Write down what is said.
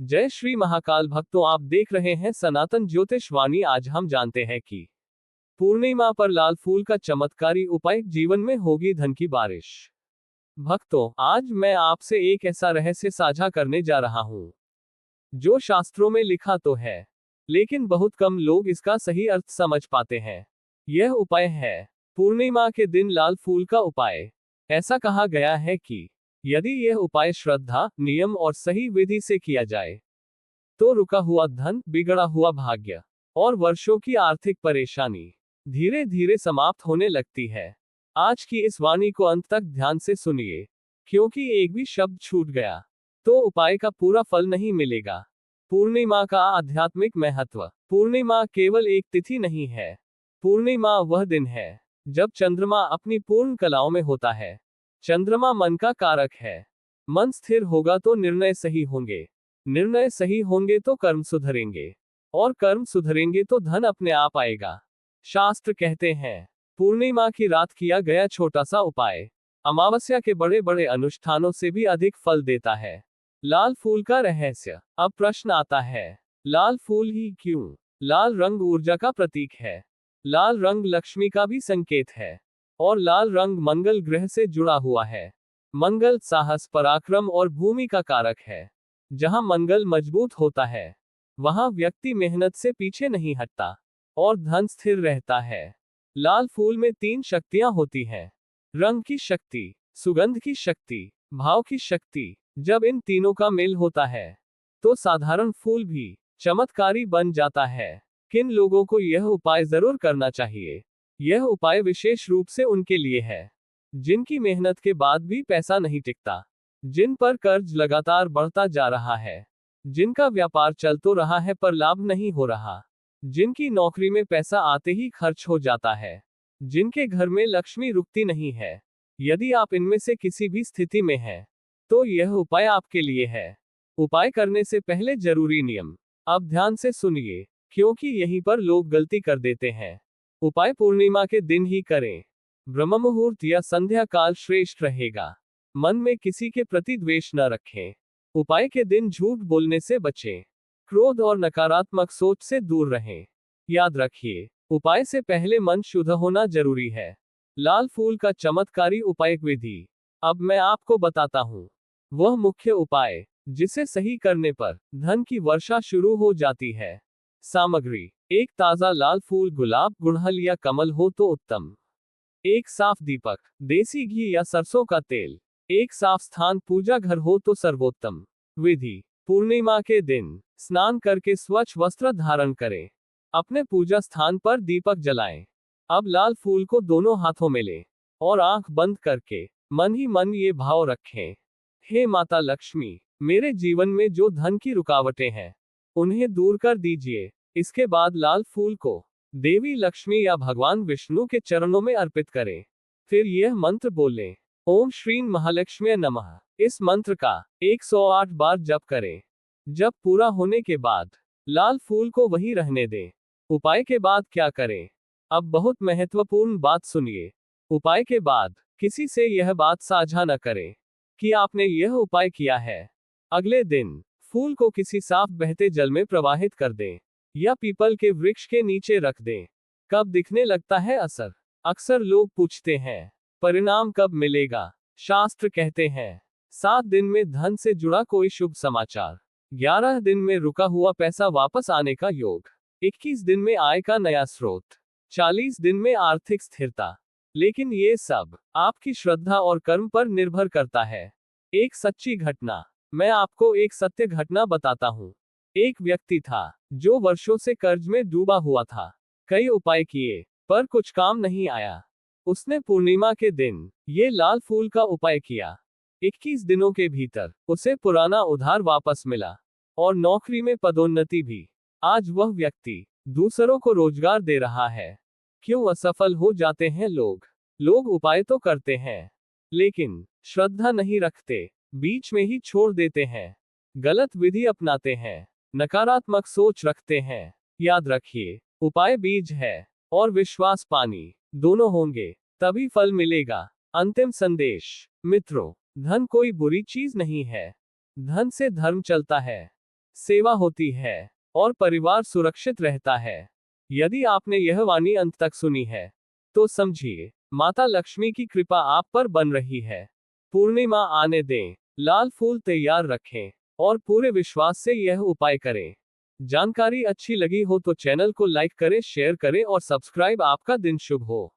जय श्री महाकाल भक्तों, आप देख रहे हैं सनातन ज्योतिष वाणी। आज हम जानते हैं कि पूर्णिमा पर लाल फूल का चमत्कारी उपाय, जीवन में होगी धन की बारिश। भक्तों, आज मैं आपसे एक ऐसा रहस्य साझा करने जा रहा हूं जो शास्त्रों में लिखा तो है, लेकिन बहुत कम लोग इसका सही अर्थ समझ पाते हैं। यह उपाय है पूर्णिमा के दिन लाल फूल का उपाय। ऐसा कहा गया है कि यदि यह उपाय श्रद्धा, नियम और सही विधि से किया जाए तो रुका हुआ धन, बिगड़ा हुआ भाग्य और वर्षों की आर्थिक परेशानी धीरे धीरे समाप्त होने लगती है। आज की इस वाणी को अंत तक ध्यान से सुनिए, क्योंकि एक भी शब्द छूट गया तो उपाय का पूरा फल नहीं मिलेगा। पूर्णिमा का आध्यात्मिक महत्व। पूर्णिमा केवल एक तिथि नहीं है। पूर्णिमा वह दिन है जब चंद्रमा अपनी पूर्ण कलाओं में होता है। चंद्रमा मन का कारक है। मन स्थिर होगा तो निर्णय सही होंगे, निर्णय सही होंगे तो कर्म सुधरेंगे, और कर्म सुधरेंगे तो धन अपने आप आएगा। शास्त्र कहते हैं पूर्णिमा की रात किया गया छोटा सा उपाय अमावस्या के बड़े बड़े अनुष्ठानों से भी अधिक फल देता है। लाल फूल का रहस्य। अब प्रश्न आता है, लाल फूल ही क्यों? लाल रंग ऊर्जा का प्रतीक है। लाल रंग लक्ष्मी का भी संकेत है, और लाल रंग मंगल ग्रह से जुड़ा हुआ है। मंगल साहस, पराक्रम और भूमि का कारक है। जहां मंगल मजबूत होता है वहां व्यक्ति मेहनत से पीछे नहीं हटता और धन स्थिर रहता है। लाल फूल में 3 शक्तियां होती हैं। रंग की शक्ति, सुगंध की शक्ति, भाव की शक्ति। जब इन तीनों का मेल होता है तो साधारण फूल भी चमत्कारी बन जाता है। किन लोगों को यह उपाय जरूर करना चाहिए? यह उपाय विशेष रूप से उनके लिए है जिनकी मेहनत के बाद भी पैसा नहीं टिकता, जिन पर कर्ज लगातार बढ़ता जा रहा है, जिनका व्यापार चल तो रहा है पर लाभ नहीं हो रहा, जिनकी नौकरी में पैसा आते ही खर्च हो जाता है, जिनके घर में लक्ष्मी रुकती नहीं है। यदि आप इनमें से किसी भी स्थिति में हैं तो यह उपाय आपके लिए है। उपाय करने से पहले जरूरी नियम। अब ध्यान से सुनिए, क्योंकि यहीं पर लोग गलती कर देते हैं। उपाय पूर्णिमा के दिन ही करें। ब्रह्म मुहूर्त या संध्या काल श्रेष्ठ रहेगा। मन में किसी के प्रति द्वेष न रखें। उपाय के दिन झूठ बोलने से बचें। क्रोध और नकारात्मक सोच से दूर रहें। याद रखिए, उपाय से पहले मन शुद्ध होना जरूरी है। लाल फूल का चमत्कारी उपाय विधि। अब मैं आपको बताता हूं वह मुख्य उपाय जिसे सही करने पर धन की वर्षा शुरू हो जाती है। सामग्री: एक ताजा लाल फूल, गुलाब, गुड़हल या कमल हो तो उत्तम। एक साफ दीपक, देसी घी या सरसों का तेल। एक साफ स्थान, पूजा घर हो तो सर्वोत्तम। विधि: पूर्णिमा के दिन स्नान करके स्वच्छ वस्त्र धारण करें। अपने पूजा स्थान पर दीपक जलाएं। अब लाल फूल को दोनों हाथों में लें और आंख बंद करके मन ही मन ये भाव रखें, हे माता लक्ष्मी, मेरे जीवन में जो धन की रुकावटें हैं उन्हें दूर कर दीजिए। इसके बाद लाल फूल को देवी लक्ष्मी या भगवान विष्णु के चरणों में अर्पित करें। फिर यह मंत्र बोलें, ओम श्री महालक्ष्मी नमः। इस मंत्र का 108 बार जप करें। जप पूरा होने के बाद लाल फूल को वहीं रहने दें। उपाय के बाद क्या करें? अब बहुत महत्वपूर्ण बात सुनिए। उपाय के बाद किसी से यह बात साझा न करें कि आपने यह उपाय किया है। अगले दिन फूल को किसी साफ बहते जल में प्रवाहित कर दें या पीपल के वृक्ष के नीचे रख दें। कब दिखने लगता है असर? अक्सर लोग पूछते हैं, परिणाम कब मिलेगा? शास्त्र कहते हैं 7 दिन में धन से जुड़ा कोई शुभ समाचार, 11 दिन में रुका हुआ पैसा वापस आने का योग, 21 दिन में आय का नया स्रोत, 40 दिन में आर्थिक स्थिरता। लेकिन ये सब आपकी श्रद्धा और कर्म पर निर्भर करता है। एक सच्ची घटना। मैं आपको एक सत्य घटना बताता हूँ। एक व्यक्ति था जो वर्षों से कर्ज में डूबा हुआ था। कई उपाय किए पर कुछ काम नहीं आया। उसने पूर्णिमा के दिन ये लाल फूल का उपाय किया। 21 दिनों के भीतर उसे पुराना उधार वापस मिला और नौकरी में पदोन्नति भी। आज वह व्यक्ति दूसरों को रोजगार दे रहा है। क्यों असफल हो जाते हैं लोग? लोग उपाय तो करते हैं लेकिन श्रद्धा नहीं रखते, बीच में ही छोड़ देते हैं, गलत विधि अपनाते हैं, नकारात्मक सोच रखते हैं। याद रखिए, उपाय बीज है और विश्वास पानी, दोनों होंगे तभी फल मिलेगा। अंतिम संदेश। मित्रों, धन कोई बुरी चीज नहीं है। धन से धर्म चलता है, सेवा होती है और परिवार सुरक्षित रहता है। यदि आपने यह वाणी अंत तक सुनी है, तो समझिए, माता लक्ष्मी की कृपा आप पर बन रही है। पूर्णिमा आने दें, लाल फूल तैयार रखें और पूरे विश्वास से यह उपाय करें। जानकारी अच्छी लगी हो तो चैनल को लाइक करें, शेयर करें और सब्सक्राइब। आपका दिन शुभ हो।